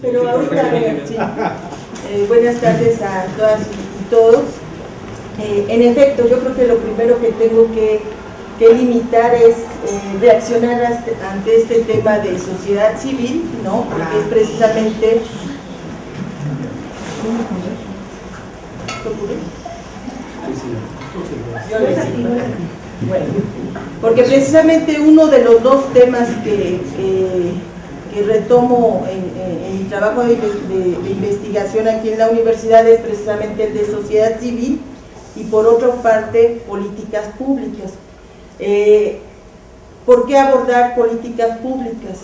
Pero ahorita, sí. Buenas tardes a todas y todos. En efecto, yo creo que lo primero que tengo que limitar es reaccionar ante este tema de sociedad civil, ¿no? Porque es precisamente... Bueno, porque precisamente uno de los dos temas que retomo en mi trabajo de investigación aquí en la universidad es precisamente el de sociedad civil y por otra parte políticas públicas. ¿Por qué abordar políticas públicas?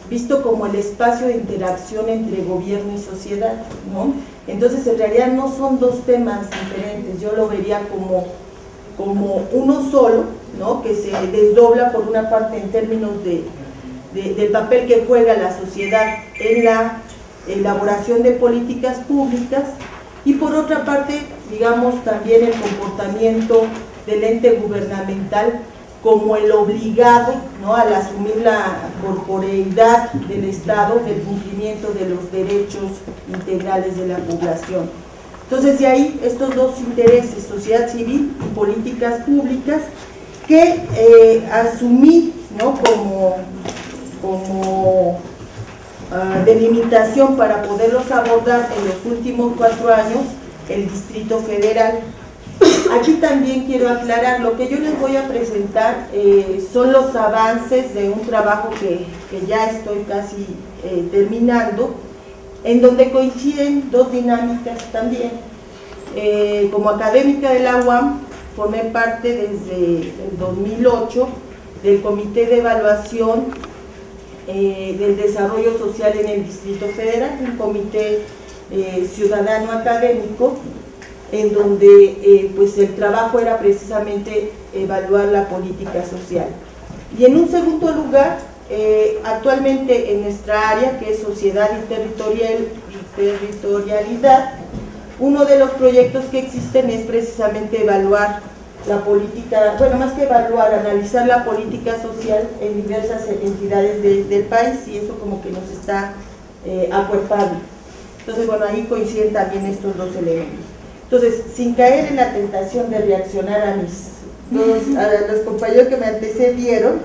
Visto como el espacio de interacción entre gobierno y sociedad, ¿no? Entonces en realidad no son dos temas diferentes, yo lo vería como uno solo, ¿no? Que se desdobla por una parte en términos del papel que juega la sociedad en la elaboración de políticas públicas y por otra parte, digamos, también el comportamiento del ente gubernamental como el obligado, ¿no? Al asumir la corporeidad del Estado del cumplimiento de los derechos integrales de la población. Entonces de ahí estos dos intereses, sociedad civil y políticas públicas, que asumí, ¿no? como delimitación para poderlos abordar en los últimos 4 años el Distrito Federal. Aquí también quiero aclarar, lo que yo les voy a presentar son los avances de un trabajo que ya estoy casi terminando, en donde coinciden dos dinámicas también. Como académica de la UAM, formé parte desde el 2008 del Comité de Evaluación del Desarrollo Social en el Distrito Federal, un comité ciudadano académico, en donde pues el trabajo era precisamente evaluar la política social. Y en un segundo lugar, actualmente en nuestra área, que es sociedad y territorialidad, uno de los proyectos que existen es precisamente evaluar la política, bueno, más que evaluar, analizar la política social en diversas entidades del país, y eso como que nos está acuerpando. Entonces, bueno, ahí coinciden también estos dos elementos. Entonces, sin caer en la tentación de reaccionar a los compañeros que me antecedieron,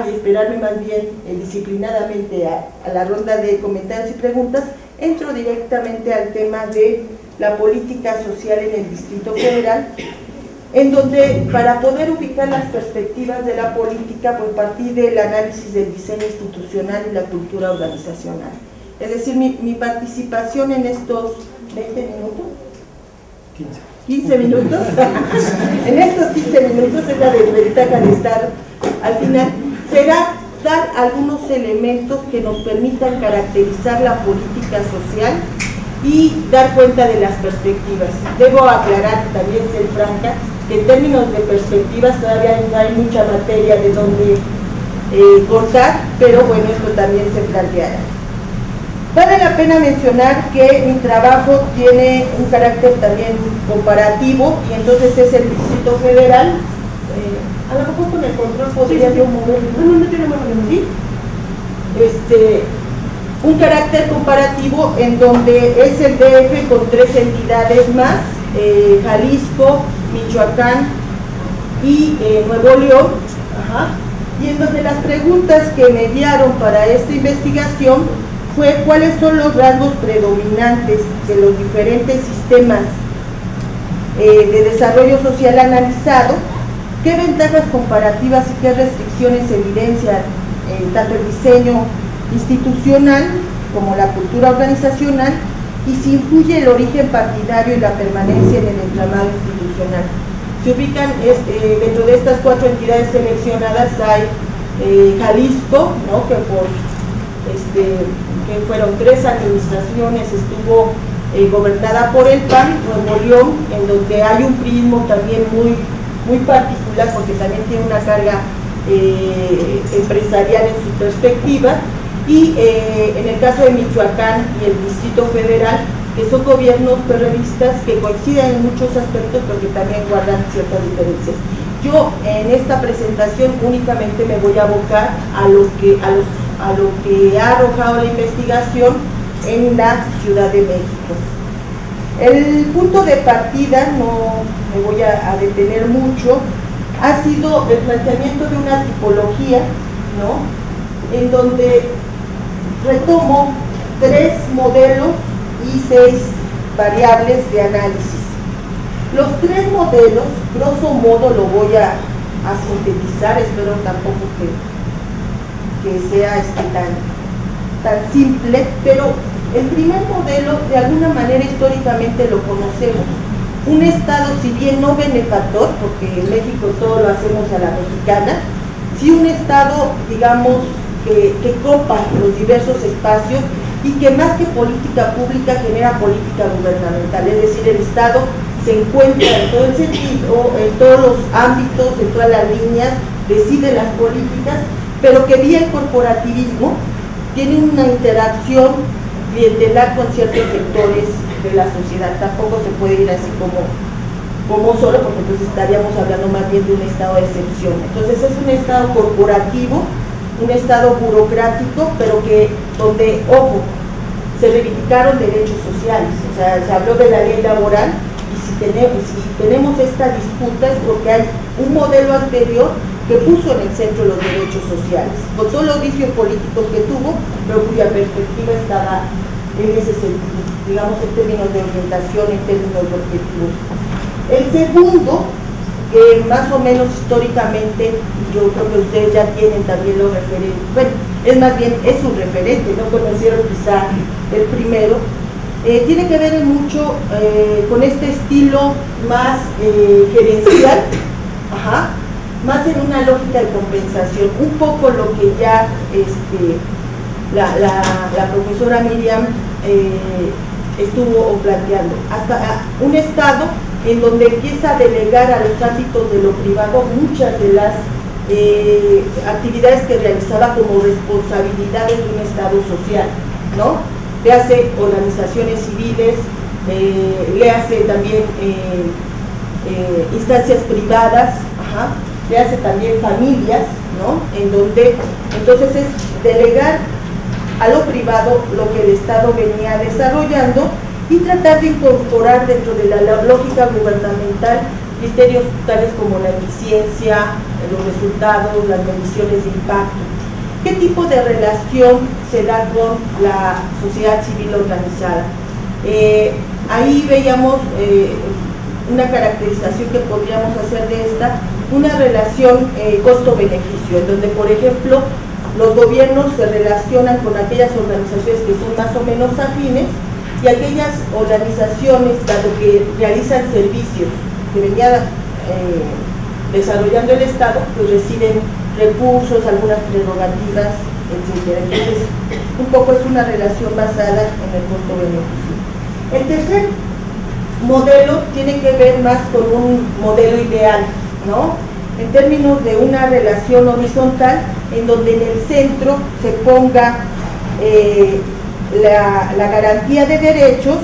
y esperarme más bien disciplinadamente a la ronda de comentarios y preguntas, entro directamente al tema de la política social en el Distrito Federal, en donde para poder ubicar las perspectivas de la política, pues partí del análisis del diseño institucional y la cultura organizacional. Es decir, mi participación en estos 20 minutos, 15 minutos, en estos 15 minutos es la desventaja de estar al final, será dar algunos elementos que nos permitan caracterizar la política social y dar cuenta de las perspectivas. Debo aclarar, también ser franca, que en términos de perspectivas todavía no hay mucha materia de donde cortar, pero bueno, esto también se planteará. Vale la pena mencionar que mi trabajo tiene un carácter también comparativo, y entonces es el Distrito Federal. A lo mejor con el control podría yo moverlo. No tiene más problema. ¿Sí? Un carácter comparativo en donde es el DF con 3 entidades más, Jalisco, Michoacán y Nuevo León, y en donde las preguntas que me dieron para esta investigación fue cuáles son los rasgos predominantes de los diferentes sistemas de desarrollo social analizado, qué ventajas comparativas y qué restricciones evidencian tanto el diseño institucional como la cultura organizacional, y si influye el origen partidario y la permanencia en el entramado institucional. Se ubican dentro de estas 4 entidades seleccionadas hay Jalisco, ¿no? que fueron 3 administraciones, estuvo gobernada por el PAN, Nuevo León, en donde hay un prismo también muy particular, porque también tiene una carga empresarial en su perspectiva, y en el caso de Michoacán y el Distrito Federal, que son gobiernos perredistas que coinciden en muchos aspectos, pero que también guardan ciertas diferencias. Yo en esta presentación únicamente me voy a abocar a los a lo que ha arrojado la investigación en la Ciudad de México. El punto de partida, no me voy a detener mucho, ha sido el planteamiento de una tipología, ¿no?, en donde retomo 3 modelos y 6 variables de análisis. Los 3 modelos, grosso modo, lo voy a sintetizar, espero tampoco que sea tan simple, pero el primer modelo, de alguna manera históricamente lo conocemos, un Estado, si bien no benefactor, porque en México todo lo hacemos a la mexicana, sí un Estado, digamos, que copa los diversos espacios y que más que política pública genera política gubernamental, es decir, el Estado se encuentra en todo el sentido, en todos los ámbitos, en todas las líneas, decide las políticas, pero que vía el corporativismo tiene una interacción clientelar con ciertos sectores de la sociedad. Tampoco se puede ir así como solo, porque entonces estaríamos hablando más bien de un estado de excepción. Entonces es un estado corporativo, un estado burocrático, pero que donde, ojo, se reivindicaron derechos sociales, o sea, se habló de la ley laboral, y si tenemos esta disputa es porque hay un modelo anterior que puso en el centro los derechos sociales, con todos los vicios políticos que tuvo, pero cuya perspectiva estaba en ese sentido, digamos, en términos de orientación, en términos de objetivos. El segundo, que más o menos históricamente, yo creo que ustedes ya tienen también los referentes, bueno, es más bien, es un referente, no conocieron quizá el primero, tiene que ver mucho con este estilo más gerencial, más en una lógica de compensación, un poco lo que ya la profesora Miriam estuvo planteando, hasta un Estado en donde empieza a delegar a los ámbitos de lo privado muchas de las actividades que realizaba como responsabilidades de un Estado social, ¿no? Le hace organizaciones civiles, le hace también instancias privadas, le hace también familias, ¿no? En donde entonces es delegar a lo privado lo que el Estado venía desarrollando y tratar de incorporar dentro de la lógica gubernamental criterios tales como la eficiencia, los resultados, las mediciones de impacto. ¿Qué tipo de relación se da con la sociedad civil organizada? Ahí veíamos una caracterización que podríamos hacer de esta, una relación costo-beneficio, en donde, por ejemplo, los gobiernos se relacionan con aquellas organizaciones que son más o menos afines y aquellas organizaciones, dado que realizan servicios que venía desarrollando el Estado, pues reciben recursos, algunas prerrogativas, etc. Entonces, un poco es una relación basada en el costo-beneficio. El tercer modelo tiene que ver más con un modelo ideal, ¿no? En términos de una relación horizontal, en donde en el centro se ponga la garantía de derechos,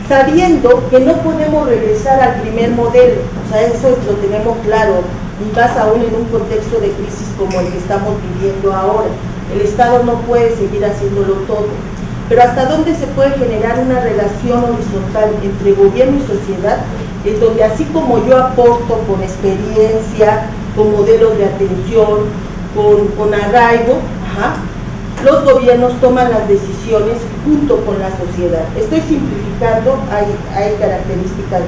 sabiendo que no podemos regresar al primer modelo, o sea, eso lo tenemos claro, y más aún en un contexto de crisis como el que estamos viviendo ahora. El Estado no puede seguir haciéndolo todo, pero hasta dónde se puede generar una relación horizontal entre gobierno y sociedad, en donde así como yo aporto con experiencia, con modelos de atención, con arraigo, los gobiernos toman las decisiones junto con la sociedad. Estoy simplificando, hay características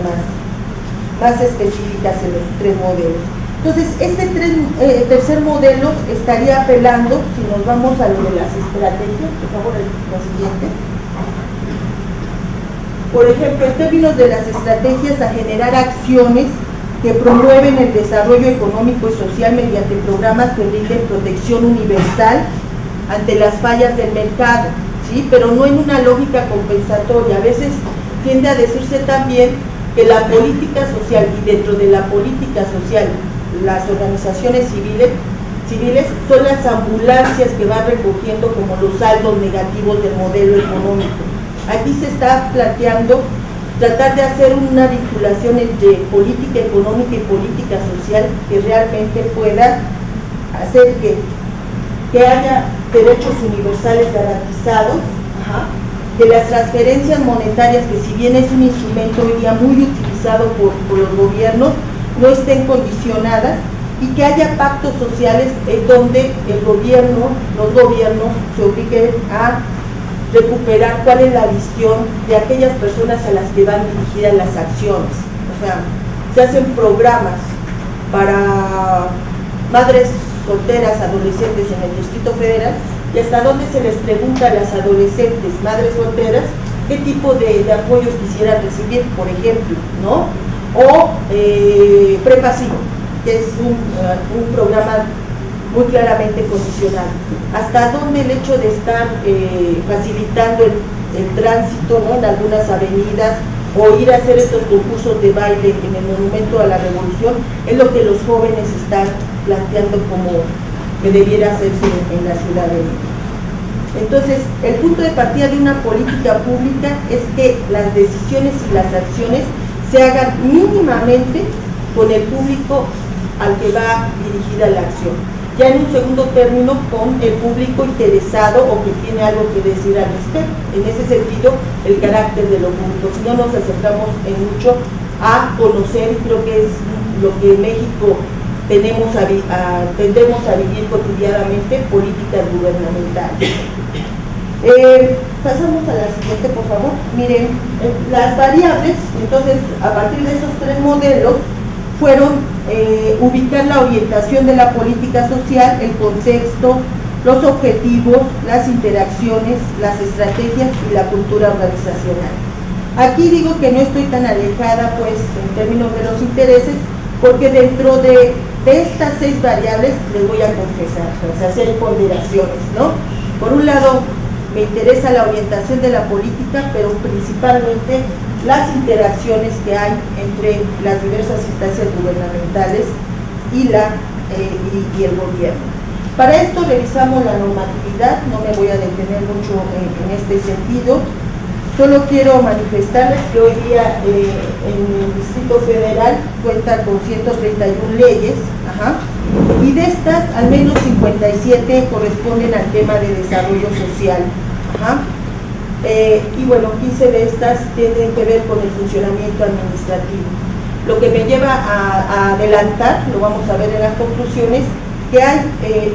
más específicas en los 3 modelos. Entonces, este tercer modelo estaría apelando, si nos vamos a lo de las estrategias, por favor, la siguiente. Por ejemplo, en términos de las estrategias, a generar acciones que promueven el desarrollo económico y social mediante programas que brinden protección universal ante las fallas del mercado, ¿sí? Pero no en una lógica compensatoria. A veces tiende a decirse también que la política social, y dentro de la política social, las organizaciones civiles son las ambulancias que van recogiendo como los saldos negativos del modelo económico. Aquí se está planteando tratar de hacer una vinculación entre política económica y política social que realmente pueda hacer que haya derechos universales garantizados, que las transferencias monetarias, que si bien es un instrumento hoy día muy utilizado por los gobiernos, no estén condicionadas, y que haya pactos sociales en donde los gobiernos se obliguen a recuperar cuál es la visión de aquellas personas a las que van dirigidas las acciones. O sea, se hacen programas para madres solteras, adolescentes en el Distrito Federal, y hasta dónde se les pregunta a las adolescentes, madres solteras, qué tipo de apoyos quisieran recibir, por ejemplo, ¿no? O Prepasivo, que es un programa muy claramente condicionado. Hasta dónde el hecho de estar facilitando el tránsito, ¿no?, en algunas avenidas, o ir a hacer estos concursos de baile en el Monumento a la Revolución, es lo que los jóvenes están planteando como que debiera hacerse en la Ciudad de México. Entonces, el punto de partida de una política pública es que las decisiones y las acciones se hagan mínimamente con el público al que va dirigida la acción. Ya en un segundo término, con el público interesado o que tiene algo que decir al respecto. En ese sentido, el carácter de lo público. Si no nos acercamos en mucho a conocer, creo que es lo que en México tendemos a vivir cotidianamente, políticas gubernamentales. Pasamos a la siguiente, por favor. Miren, las variables, entonces, a partir de esos tres modelos, fueron ubicar la orientación de la política social, el contexto, los objetivos, las interacciones, las estrategias y la cultura organizacional. Aquí digo que no estoy tan alejada, pues, en términos de los intereses, porque dentro de estas 6 variables les voy a confesar, pues, hacer ponderaciones, ¿no? Por un lado, me interesa la orientación de la política, pero principalmente las interacciones que hay entre las diversas instancias gubernamentales y el gobierno. Para esto revisamos la normatividad, no me voy a detener mucho en este sentido, solo quiero manifestarles que hoy día en el Distrito Federal cuenta con 131 leyes, y de estas al menos 57 corresponden al tema de desarrollo social. Y bueno, 15 de estas tienen que ver con el funcionamiento administrativo. Lo que me lleva a adelantar, lo vamos a ver en las conclusiones, que hay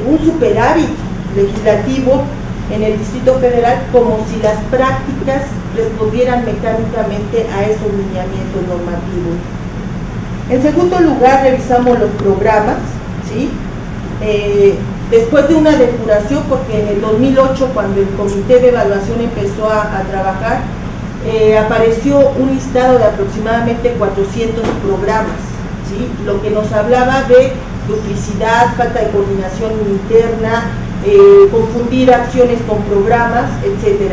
un superávit legislativo en el Distrito Federal, como si las prácticas respondieran mecánicamente a esos lineamientos normativos. En segundo lugar, revisamos los programas, ¿sí? Después de una depuración, porque en el 2008, cuando el Comité de Evaluación empezó a trabajar, apareció un listado de aproximadamente 400 programas, ¿sí? Lo que nos hablaba de duplicidad, falta de coordinación interna, confundir acciones con programas, etc.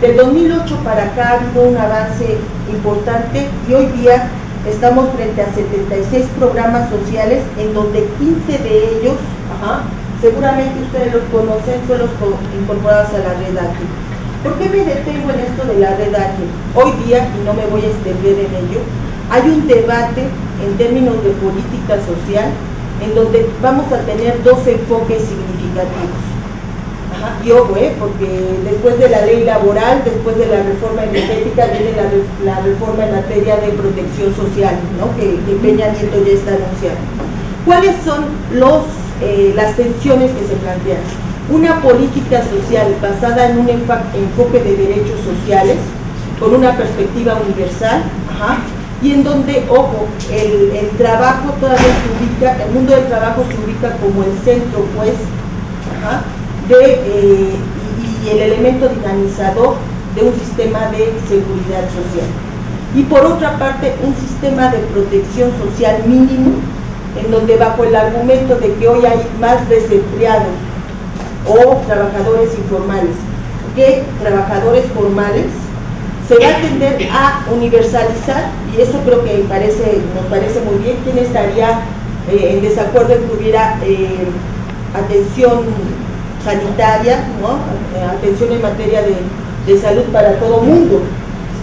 Del 2008 para acá ha habido un avance importante y hoy día estamos frente a 76 programas sociales, en donde 15 de ellos, seguramente ustedes los conocen, son los incorporados a la red ágil. ¿Por qué me detengo en esto de la red ágil? Hoy día, y no me voy a extender en ello, hay un debate en términos de política social en donde vamos a tener 2 enfoques significativos. Y ojo, porque después de la ley laboral, después de la reforma energética, viene la reforma en materia de protección social, ¿no?, que Peña Nieto ya está anunciando. ¿Cuáles son las tensiones que se plantean? Una política social basada en un enfoque de derechos sociales, con una perspectiva universal, y en donde, ojo, el trabajo todavía se ubica, el mundo del trabajo se ubica como el centro, pues, y el elemento dinamizador de un sistema de seguridad social. Y por otra parte, un sistema de protección social mínimo, en donde bajo el argumento de que hoy hay más desempleados o trabajadores informales que trabajadores formales, se va a tender a universalizar, y eso creo que nos parece muy bien. ¿Quién estaría en desacuerdo en que hubiera atención sanitaria, ¿no?, atención en materia de salud para todo mundo?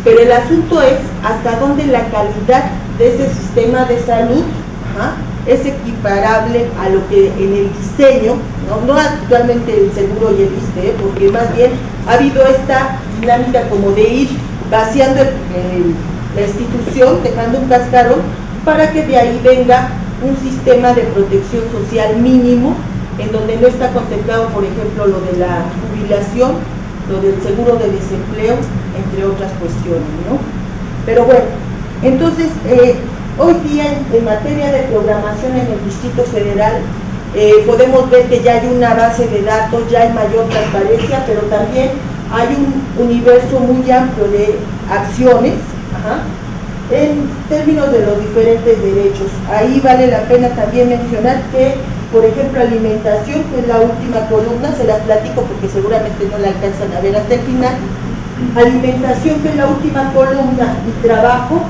Pero el asunto es hasta dónde la calidad de ese sistema de salud es equiparable a lo que en el diseño, no actualmente el seguro y el ISSSTE, porque más bien ha habido esta dinámica como de ir vaciando la institución, dejando un cascarón, para que de ahí venga un sistema de protección social mínimo, en donde no está contemplado, por ejemplo, lo de la jubilación, lo del seguro de desempleo, entre otras cuestiones, ¿no? Pero bueno, entonces, hoy día en materia de programación en el Distrito Federal, podemos ver que ya hay una base de datos, ya hay mayor transparencia, pero también hay un universo muy amplio de acciones, en términos de los diferentes derechos. Ahí vale la pena también mencionar que, por ejemplo, alimentación, que es la última columna, se las platico porque seguramente no la alcanzan a ver hasta el final. Alimentación, que es la última columna, y trabajo,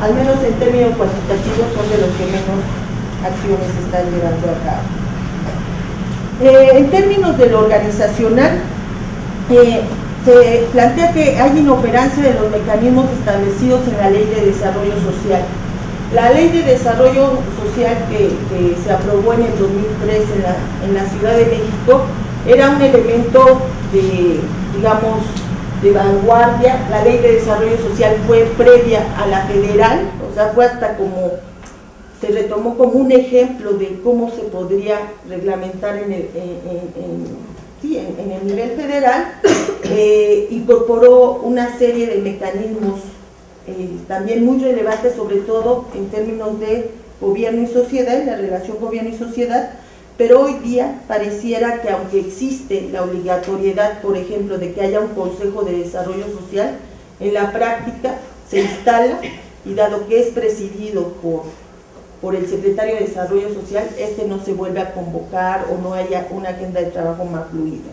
al menos en términos cuantitativos, son de los que menos acciones están llevando a cabo. En términos de lo organizacional, se plantea que hay inoperancia de los mecanismos establecidos en la Ley de Desarrollo Social. La Ley de Desarrollo Social que se aprobó en el 2003 en la Ciudad de México era un elemento de, digamos, de vanguardia. La Ley de Desarrollo Social fue previa a la federal, o sea, fue hasta como, se retomó como un ejemplo de cómo se podría reglamentar en el nivel federal. Incorporó una serie de mecanismos también muy relevantes, sobre todo en términos de gobierno y sociedad, la relación gobierno y sociedad, pero hoy día pareciera que, aunque existe la obligatoriedad, por ejemplo, de que haya un Consejo de Desarrollo Social, en la práctica se instala, y dado que es presidido por el secretario de Desarrollo Social, no se vuelve a convocar o no haya una agenda de trabajo más fluida.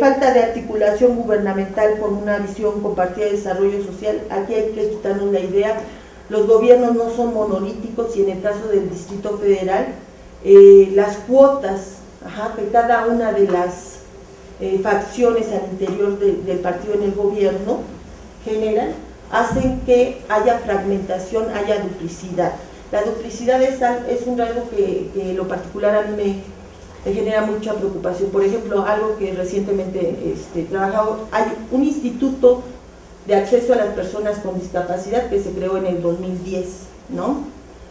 Falta de articulación gubernamental con una visión compartida de desarrollo social. Aquí hay que quitarnos la idea, los gobiernos no son monolíticos, y en el caso del Distrito Federal, las cuotas que cada una de las facciones al interior del partido en el gobierno generan, hacen que haya fragmentación, haya duplicidad. La duplicidad es un rasgo que en lo particular a mí me genera mucha preocupación. Por ejemplo, algo que recientemente he trabajado, hay un instituto de acceso a las personas con discapacidad que se creó en el 2010, ¿no?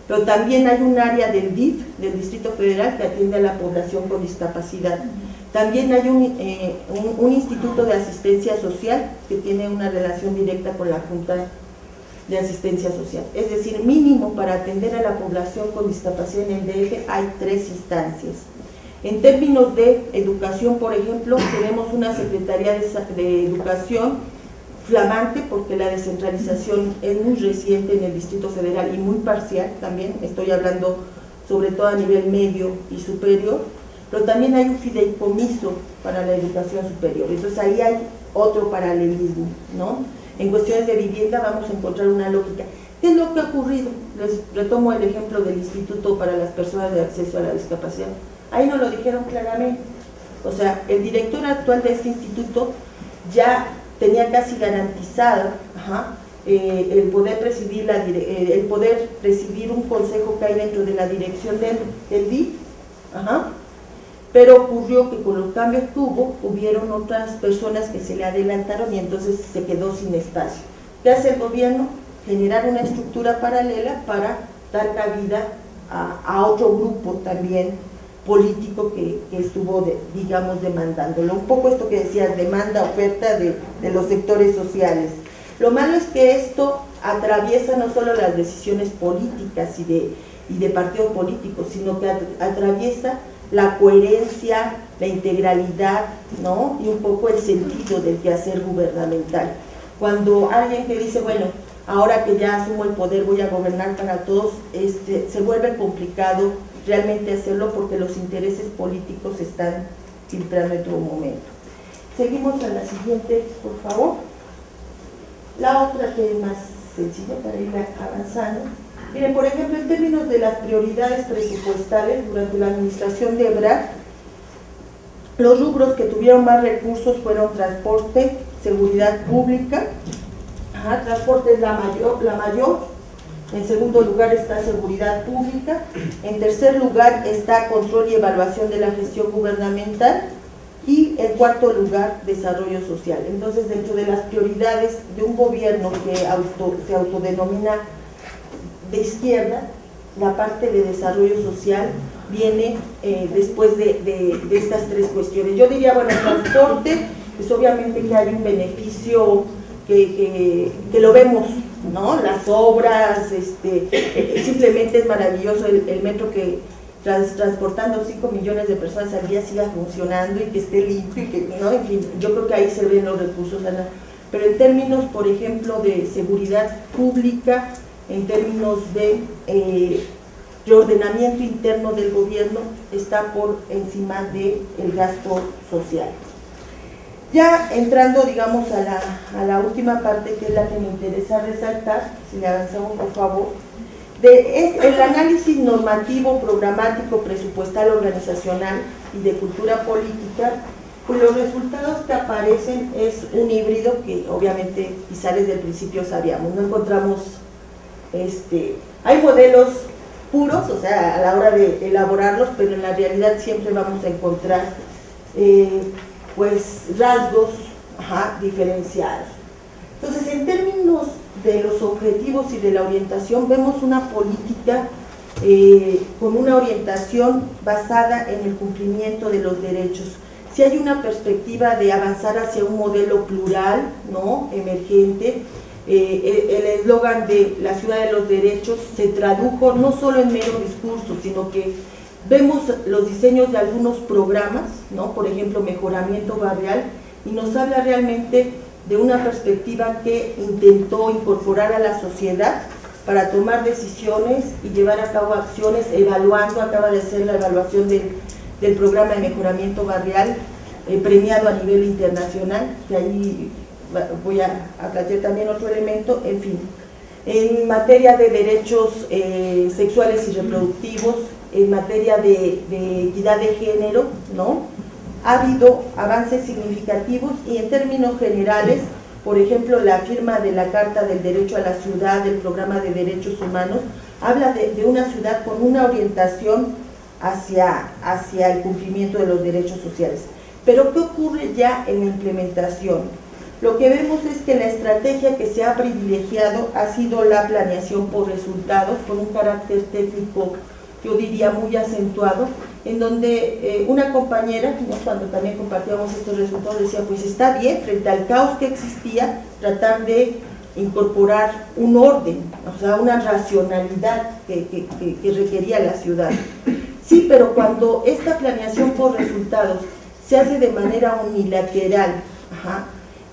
Pero también hay un área del DIF, del Distrito Federal, que atiende a la población con discapacidad. También hay un instituto de asistencia social que tiene una relación directa con la Junta de Asistencia Social. Es decir, mínimo para atender a la población con discapacidad en el DF hay 3 instancias. En términos de educación, por ejemplo, tenemos una Secretaría de Educación flamante, porque la descentralización es muy reciente en el Distrito Federal y muy parcial también, estoy hablando sobre todo a nivel medio y superior, pero también hay un fideicomiso para la educación superior. Entonces ahí hay otro paralelismo, ¿no? En cuestiones de vivienda vamos a encontrar una lógica. ¿Qué es lo que ha ocurrido? Les retomo el ejemplo del Instituto para las Personas de Acceso a la Discapacidad. Ahí nos lo dijeron claramente. O sea, el director actual de este instituto ya tenía casi garantizado el poder presidir un consejo que hay dentro de la dirección del DIF, pero ocurrió que con los cambios que hubieron otras personas que se le adelantaron, y entonces se quedó sin espacio. ¿Qué hace el gobierno? Generar una estructura paralela para dar cabida a otro grupo también político que estuvo, digamos, demandándolo. Un poco esto que decías, demanda, oferta de los sectores sociales. Lo malo es que esto atraviesa no solo las decisiones políticas y de partidos políticos, sino que atraviesa la coherencia, la integralidad, ¿no? Y un poco el sentido del quehacer gubernamental. Cuando alguien que dice, bueno, ahora que ya asumo el poder voy a gobernar para todos, se vuelve complicado realmente hacerlo, porque los intereses políticos se están filtrando en todo momento. Seguimos a la siguiente, por favor. La otra, que es más sencilla para ir avanzando. Miren, por ejemplo, en términos de las prioridades presupuestales durante la administración de Ebrard, los rubros que tuvieron más recursos fueron transporte, seguridad pública. Transporte es la mayor, En segundo lugar está seguridad pública. En tercer lugar está control y evaluación de la gestión gubernamental. Y en cuarto lugar, desarrollo social. Entonces, dentro de las prioridades de un gobierno que se autodenomina de izquierda, la parte de desarrollo social viene después de estas tres cuestiones. Yo diría, bueno, el transporte, pues obviamente que hay un beneficio que lo vemos, ¿no? Las obras, simplemente es maravilloso el metro que transportando 5 millones de personas al día siga funcionando y que esté limpio, y que, ¿no? En fin, yo creo que ahí se ven los recursos, Ana. Pero en términos, por ejemplo, de seguridad pública, en términos de reordenamiento interno del gobierno, está por encima del gasto social. Ya entrando, digamos, a la última parte, que es la que me interesa resaltar, si le avanzamos por favor, el análisis normativo, programático, presupuestal, organizacional y de cultura política, pues los resultados que aparecen es un híbrido que obviamente quizá desde el principio sabíamos, no encontramos, hay modelos puros, o sea, a la hora de elaborarlos, pero en la realidad siempre vamos a encontrar pues rasgos diferenciados. Entonces, en términos de los objetivos y de la orientación, vemos una política con una orientación basada en el cumplimiento de los derechos. Si hay una perspectiva de avanzar hacia un modelo plural, ¿no?, emergente. El eslogan de la ciudad de los derechos se tradujo no solo en mero discurso, sino que vemos los diseños de algunos programas, ¿no?, por ejemplo, mejoramiento barrial, y nos habla realmente de una perspectiva que intentó incorporar a la sociedad para tomar decisiones y llevar a cabo acciones, evaluando, acaba de hacer la evaluación del programa de mejoramiento barrial, premiado a nivel internacional, que ahí voy a plantear también otro elemento. En fin, en materia de derechos sexuales y reproductivos, en materia de equidad de género, ¿no?, ha habido avances significativos, y en términos generales, por ejemplo, la firma de la Carta del Derecho a la Ciudad, del Programa de Derechos Humanos, habla de una ciudad con una orientación hacia el cumplimiento de los derechos sociales. Pero ¿qué ocurre ya en la implementación? Lo que vemos es que la estrategia que se ha privilegiado ha sido la planeación por resultados, con un carácter técnico, yo diría, muy acentuado, en donde una compañera, ¿no?, cuando también compartíamos estos resultados, decía, pues está bien, frente al caos que existía, tratar de incorporar un orden, o sea, una racionalidad que requería la ciudad. Sí, pero cuando esta planeación por resultados se hace de manera unilateral,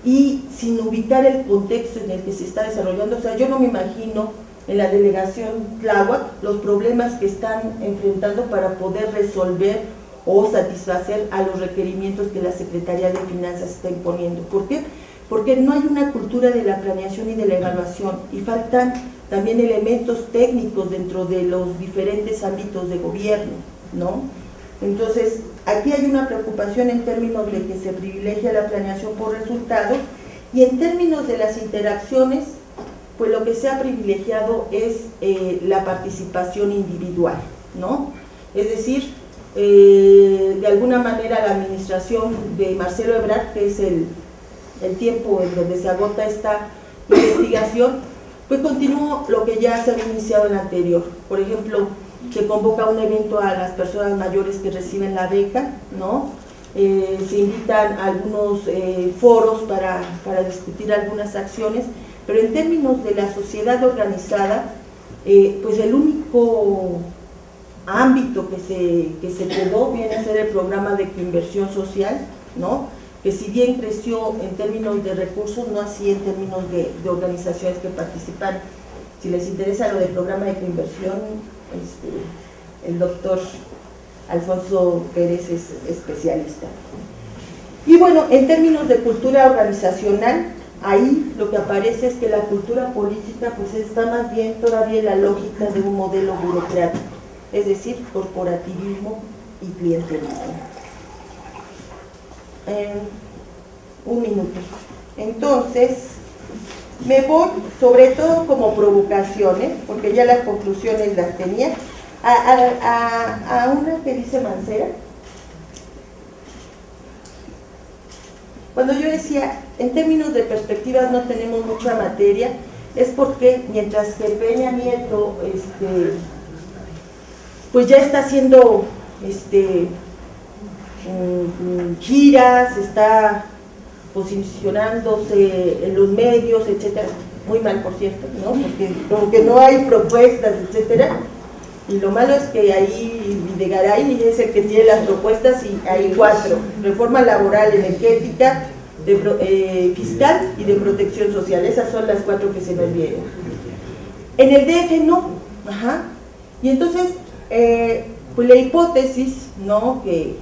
y sin ubicar el contexto en el que se está desarrollando, o sea, yo no me imagino en la delegación Tláhuac los problemas que están enfrentando para poder resolver o satisfacer a los requerimientos que la Secretaría de Finanzas está imponiendo. ¿Por qué? Porque no hay una cultura de la planeación y de la evaluación, y faltan también elementos técnicos dentro de los diferentes ámbitos de gobierno, ¿no? Entonces, aquí hay una preocupación en términos de que se privilegia la planeación por resultados, y en términos de las interacciones, pues lo que se ha privilegiado es la participación individual, ¿no? Es decir, de alguna manera la administración de Marcelo Ebrard, que es el tiempo en donde se agota esta investigación, pues continuó lo que ya se había iniciado en la anterior. Por ejemplo, se convoca un evento a las personas mayores que reciben la beca, ¿no? Se invitan a algunos foros para discutir algunas acciones, pero en términos de la sociedad organizada, pues el único ámbito que se quedó viene a ser el programa de coinversión social, ¿no?, que si bien creció en términos de recursos, no así en términos de organizaciones que participan. Si les interesa lo del programa de coinversión, el doctor Alfonso Pérez es especialista. Y bueno, en términos de cultura organizacional, ahí lo que aparece es que la cultura política pues está más bien todavía en la lógica de un modelo burocrático, es decir, corporativismo y clientelismo. Un minuto. Entonces, Me voy, sobre todo como provocaciones, porque ya las conclusiones las tenía, a una que dice Mancera. Cuando yo decía, en términos de perspectivas no tenemos mucha materia, es porque mientras que Peña Nieto pues ya está haciendo giras, está posicionándose en los medios, etcétera, muy mal por cierto, ¿no? Porque no hay propuestas, etcétera, y lo malo es que ahí Videgaray es el que tiene las propuestas y hay 4: reforma laboral, energética, fiscal y de protección social. Esas son las 4 que se nos vienen. En el DF no, y entonces pues la hipótesis, ¿no?, que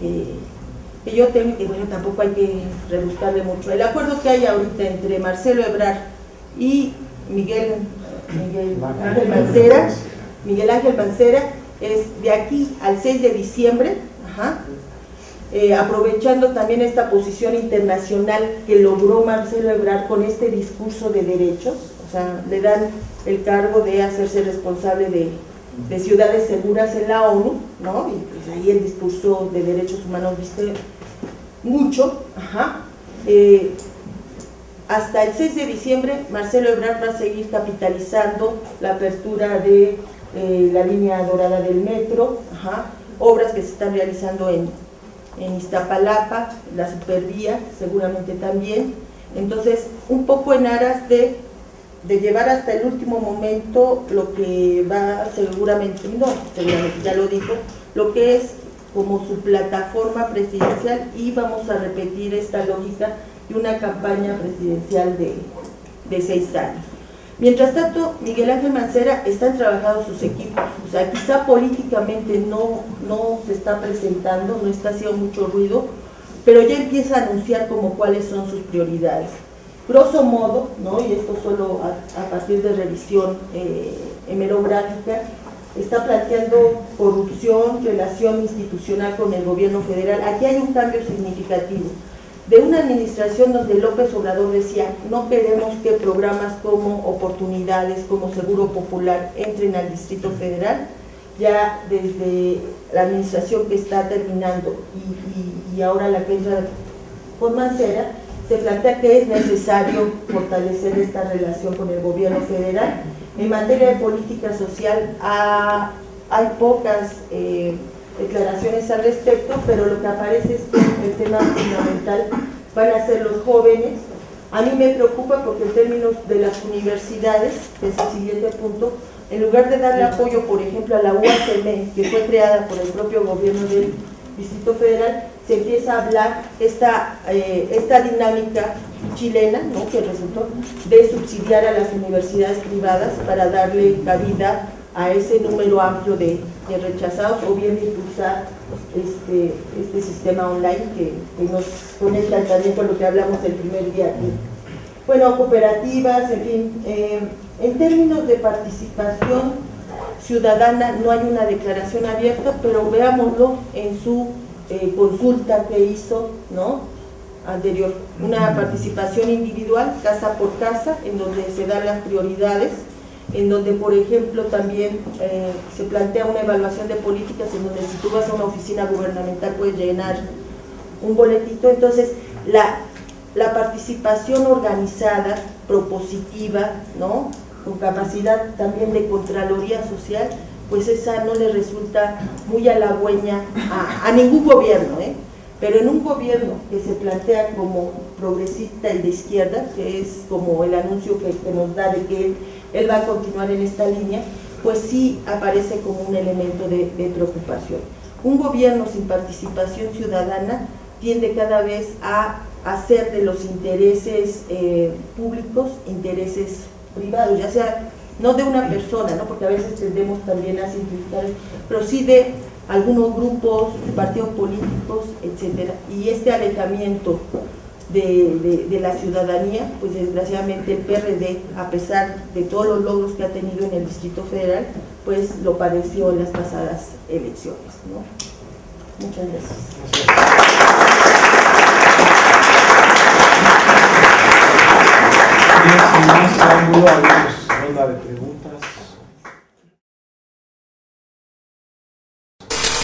yo tengo, que bueno, tampoco hay que rebuscarle mucho, el acuerdo que hay ahorita entre Marcelo Ebrard y Miguel Ángel Mancera es de aquí al 6 de diciembre, aprovechando también esta posición internacional que logró Marcelo Ebrard con este discurso de derechos, o sea, le dan el cargo de hacerse responsable de ciudades seguras en la ONU, ¿no? Y pues ahí el discurso de derechos humanos viste mucho, hasta el 6 de diciembre Marcelo Ebrard va a seguir capitalizando la apertura de la línea dorada del metro, obras que se están realizando en Iztapalapa, la supervía seguramente también. Entonces, un poco en aras de llevar hasta el último momento lo que va seguramente, ya lo dijo, lo que es como su plataforma presidencial, y vamos a repetir esta lógica de una campaña presidencial de 6 años. Mientras tanto, Miguel Ángel Mancera están trabajados sus equipos, o sea, quizá políticamente no se está presentando, no está haciendo mucho ruido, pero ya empieza a anunciar como cuáles son sus prioridades. Grosso modo, ¿no?, y esto solo a partir de revisión hemerográfica, está planteando corrupción, relación institucional con el gobierno federal. Aquí hay un cambio significativo. De una administración donde López Obrador decía, no queremos que programas como Oportunidades, como Seguro Popular entren al Distrito Federal, ya desde la administración que está terminando y ahora la que entra con Mancera, se plantea que es necesario fortalecer esta relación con el gobierno federal. En materia de política social hay pocas declaraciones al respecto, pero lo que aparece es que el tema fundamental van a ser los jóvenes. A mí me preocupa porque en términos de las universidades, que es el siguiente punto, en lugar de darle apoyo, por ejemplo, a la UACM, que fue creada por el propio gobierno del Distrito Federal, se empieza a hablar esta dinámica chilena, ¿no?, que resultó de subsidiar a las universidades privadas para darle cabida a ese número amplio de rechazados, o bien de impulsar este sistema online que nos conecta también con lo que hablamos el primer día aquí. Bueno, cooperativas, en fin, en términos de participación ciudadana no hay una declaración abierta, pero veámoslo en su consulta que hizo, ¿no?, anterior, una participación individual, casa por casa, en donde se dan las prioridades, en donde, por ejemplo, también se plantea una evaluación de políticas, en donde si tú vas a una oficina gubernamental puedes llenar un boletito. Entonces, la participación organizada, propositiva, ¿no?, con capacidad también de contraloría social, pues esa no le resulta muy halagüeña a ningún gobierno, pero en un gobierno que se plantea como progresista y de izquierda, que es como el anuncio que nos da de que él va a continuar en esta línea, pues sí aparece como un elemento de preocupación. Un gobierno sin participación ciudadana tiende cada vez a hacer de los intereses públicos intereses privados, ya sea no de una persona, ¿no?, porque a veces tendemos también a simplificar, pero sí de algunos grupos, partidos políticos, etcétera. Y este alejamiento de la ciudadanía, pues desgraciadamente el PRD, a pesar de todos los logros que ha tenido en el Distrito Federal, pues lo padeció en las pasadas elecciones, ¿no? Muchas gracias. bien, sin más preámbulo, abrimos ronda de preguntas.